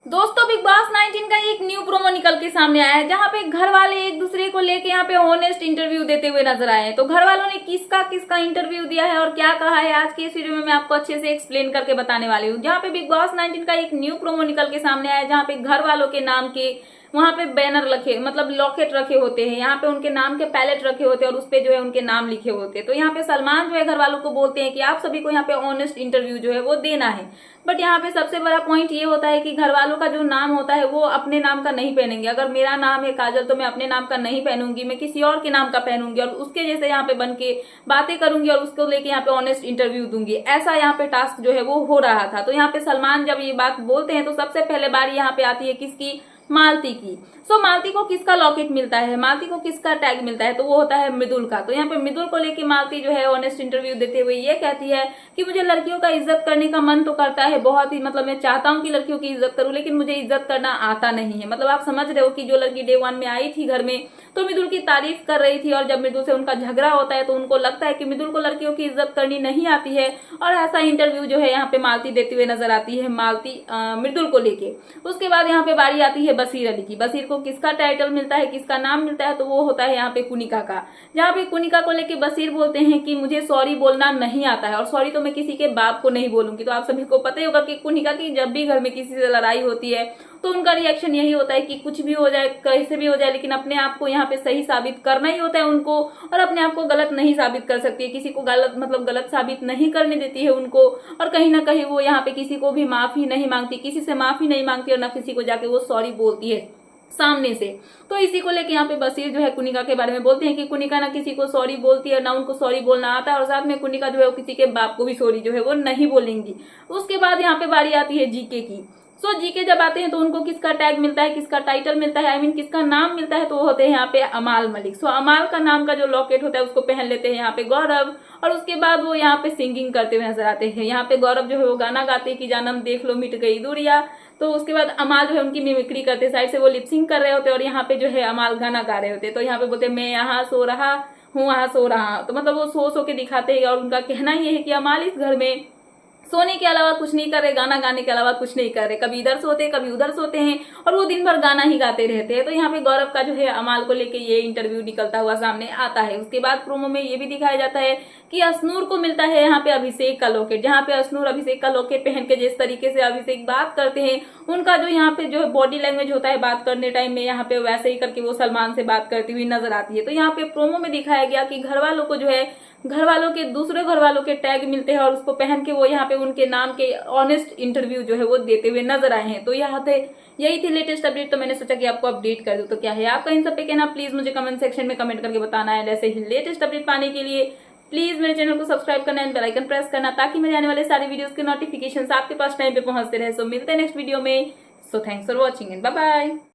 दोस्तों big boss 19 का एक न्यू प्रोमो निकल के सामने आया है, जहां पे घर वाले एक दूसरे को लेके यहाँ पे ऑनेस्ट इंटरव्यू देते हुए नजर आए हैं। तो घर वालों ने किसका किसका इंटरव्यू दिया है और क्या कहा है, आज की इस वीडियो में मैं आपको अच्छे से एक्सप्लेन करके बताने वाली हूँ। जहाँ पे बिग बॉस 19 का एक न्यू प्रोमो निकल के सामने आया है, जहाँ पे घर वालों के नाम के वहां पे बैनर रखे, मतलब लॉकेट रखे होते हैं, यहाँ पे उनके नाम के पैलेट रखे होते हैं और उस पे जो है उनके नाम लिखे होते हैं। तो यहाँ पे सलमान जो है घर वालों को बोलते हैं कि आप सभी को यहाँ पे ऑनेस्ट इंटरव्यू जो है वो देना है। बट यहाँ पे सबसे बड़ा पॉइंट ये होता है कि घर वालों का जो नाम होता है वो अपने नाम का नहीं पहनेंगे। अगर मेरा नाम है काजल तो मैं अपने नाम का नहीं पहनूंगी, मैं किसी और के नाम का पहनूंगी और उसके जैसे यहाँ पे बन के बातें करूंगी और उसको लेके यहाँ पे ऑनेस्ट इंटरव्यू दूंगी। ऐसा यहाँ पे टास्क जो है वो हो रहा था। तो यहाँ पे सलमान जब ये बात बोलते हैं तो सबसे पहले बारी यहाँ पे आती है किसकी, मालती की। सो मालती को किसका लॉकेट मिलता है, मालती को किसका टैग मिलता है, तो वो होता है मृदुल का। तो यहाँ पे मृदुल को लेके मालती जो है ऑनेस्ट इंटरव्यू देते हुए ये कहती है कि मुझे लड़कियों का इज्जत करने का मन तो करता है बहुत ही, मतलब मैं चाहता हूँ कि लड़कियों की इज्जत करूं, लेकिन मुझे इज्जत करना आता नहीं है। मतलब आप समझ रहे हो कि जो लड़की डे 1 में आई थी घर में तो मृदुल की तारीफ कर रही थी, और जब मृदुल से उनका झगड़ा होता है तो उनको लगता है कि मृदुल को लड़कियों की इज्जत करनी नहीं आती है। और ऐसा इंटरव्यू जो है यहाँ पे मालती देते हुए नजर आती है, मालती मृदुल को लेके। उसके बाद यहाँ पे बारी आती है बसीर अली की। बसीर को किसका टाइटल मिलता है, किसका नाम मिलता है, तो वो होता है यहाँ पे कुनिका का। जहाँ पे कुनिका को लेके बसीर बोलते हैं कि मुझे सॉरी बोलना नहीं आता है और सॉरी तो मैं किसी के बाप को नहीं बोलूंगी। तो आप सभी को पता ही होगा कि कुनिका की जब भी घर में किसी से लड़ाई होती है तो उनका रिएक्शन यही होता है कि कुछ भी हो जाए, कैसे भी हो जाए, लेकिन अपने आप को यहाँ पे सही साबित करना ही होता है उनको, और अपने आप को गलत नहीं साबित कर सकती है। किसी को गलत मतलब गलत साबित नहीं करने देती है उनको, और कहीं ना कहीं वो यहाँ पे किसी को भी माफी नहीं मांगती, किसी से माफी नहीं मांगती और ना किसी को जाके वो सॉरी बोलती है सामने से। तो इसी को लेके यहाँ पे बसीर जो है कुनिका के बारे में बोलते हैं कि कुनिका ना किसी को सॉरी बोलती है, ना उनको सॉरी बोलना आता है, और साथ में कुनिका जो है वो किसी के बाप को भी सॉरी जो है वो नहीं बोलेंगी। उसके बाद यहाँ पे बारी आती है जीके की। सो जीके जब आते हैं तो उनको किसका टैग मिलता है, किसका टाइटल मिलता है, आई मीन किसका नाम मिलता है, तो वो होते हैं यहाँ पे अमाल मलिक। सो अमाल का नाम का जो लॉकेट होता है उसको पहन लेते हैं यहाँ पे गौरव, और उसके बाद वो यहाँ पे सिंगिंग करते हुए नजर आते हैं। यहाँ पे गौरव जो है वो गाना गाते हैं कि जानम देख लो मिट गई दूरिया। तो उसके बाद अमाल जो है उनकी मिमिक्री करते, साइड से वो लिपसिंग कर रहे होते और यहाँ पे जो है अमाल गाना गा रहे होते। तो यहाँ पे बोलते मैं यहाँ सो रहा हूँ, वहां सो रहा। तो मतलब वो सो के दिखाते हैं, और उनका कहना ये है कि अमाल इस घर में सोने के अलावा कुछ नहीं कर रहे, गाना गाने के अलावा कुछ नहीं कर रहे, कभी इधर सोते हैं कभी उधर सोते हैं, और वो दिन भर गाना ही गाते रहते हैं। तो यहाँ पे गौरव का जो है अमाल को लेके ये इंटरव्यू निकलता हुआ सामने आता है। उसके बाद प्रोमो में ये भी दिखाया जाता है कि असनूर को मिलता है यहाँ पे अभिषेक का लॉकेट, जहाँ पे असनूर अभिषेक का लॉकेट पहन के जिस तरीके से अभिषेक बात करते हैं, उनका जो यहाँ पे जो बॉडी लैंग्वेज होता है बात करने टाइम में, यहाँ पे वैसे ही करके वो सलमान से बात करती हुई नजर आती है। तो यहाँ पे प्रोमो में दिखाया गया कि घर वालों को जो है घर वालों के दूसरे घर वालों के टैग मिलते हैं और उसको पहन के वो यहाँ पे उनके नाम के ऑनेस्ट इंटरव्यू जो है वो देते हुए नजर आए हैं। तो यही थी लेटेस्ट अपडेट। तो मैंने सोचा कि आपको अपडेट कर दूं। तो क्या है आपका इन सब पे कहना, प्लीज मुझे कमेंट सेक्शन में कमेंट करके बताना है। ऐसे ही लेटेस्ट अपडेट पाने के लिए प्लीज मेरे चैनल को सब्सक्राइब करना एंड बेल आइकन प्रेस करना, ताकि मेरे आने वाले सारे वीडियोस के नोटिफिकेशन आपके पास टाइम पे पहुंचते रहे। सो मिलते हैं नेक्स्ट वीडियो में। So thanks for watching and bye bye.